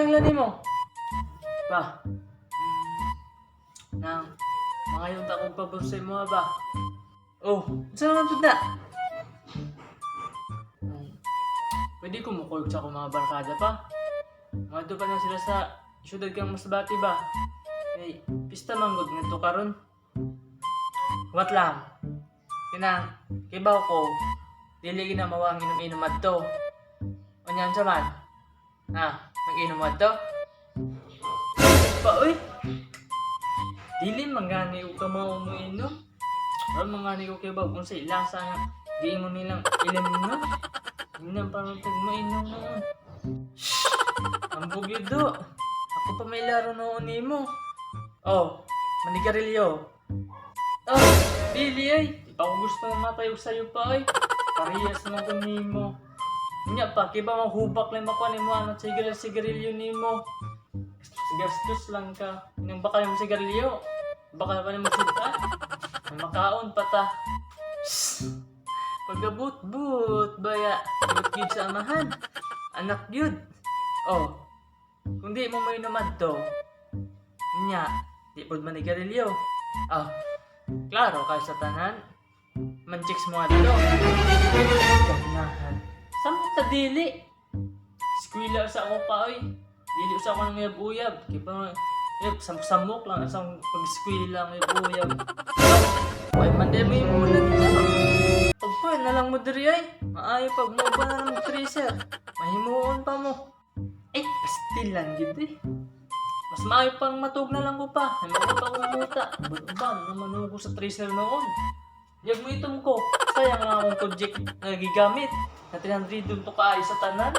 kinahanglan mo? Ba? Nang mga ta kong pabor sa imo ba? Oh, saan naman na? Pwede ko mukulog sa akong mga barkada pa. Mga doon pa na sila sa syudad kang Masbate ba? Eh, pista manggod nga to karon. What lang? Kinang, kibaw ko, dili na mawang inom-inom adto. Onyan sa man? Ha, nag-inom adto? Pa, uy! Dili mangani ko ka mauminom. Or mangani ko kibaw kung sa ilasa nga. Di mo nilang ilim no? Inom pa rin mainom noon. Ang bugid do. Ako pa may laro noon ni mo. Oh, manigarilyo. Oh, Billy ay. Di pa ko gusto matayog sa'yo pa ay. Parehas naman ko ni mo. Nga pa, kiba mahubak lang ako ni mo. Anong sigarilyo ni mo. Gastos lang ka. Inang baka yung sigarilyo. Baka pa naman sita. May makaon pa ta. Shhh. Pagabut-but, baya. But sa amahan. Anak yun. Oh, kung di mo may namad to, nya, di po manigarilyo. Ah, klaro kay sa tanan. Manchiks mo ato. Ganahan. Samot ta dili. Skwila sa ako pa oy. Dili sa ako ng uyab-uyab. Kipa samok lang asang pag-skwila ng uyab-uyab. Ay, mandi mo yung ulan na. Pagpa na lang mo diri ay. Maayo pag mo ba na ng tracer. Mahimuon pa mo. Eh, still lang yun eh. Mas maayo pang matug na lang ko pa. May mga pa umuta. Ba naman ako sa tracer noon. Yag mo itom ko. Sayang nga akong project na gigamit. Na 300 doon to kaay sa tanan.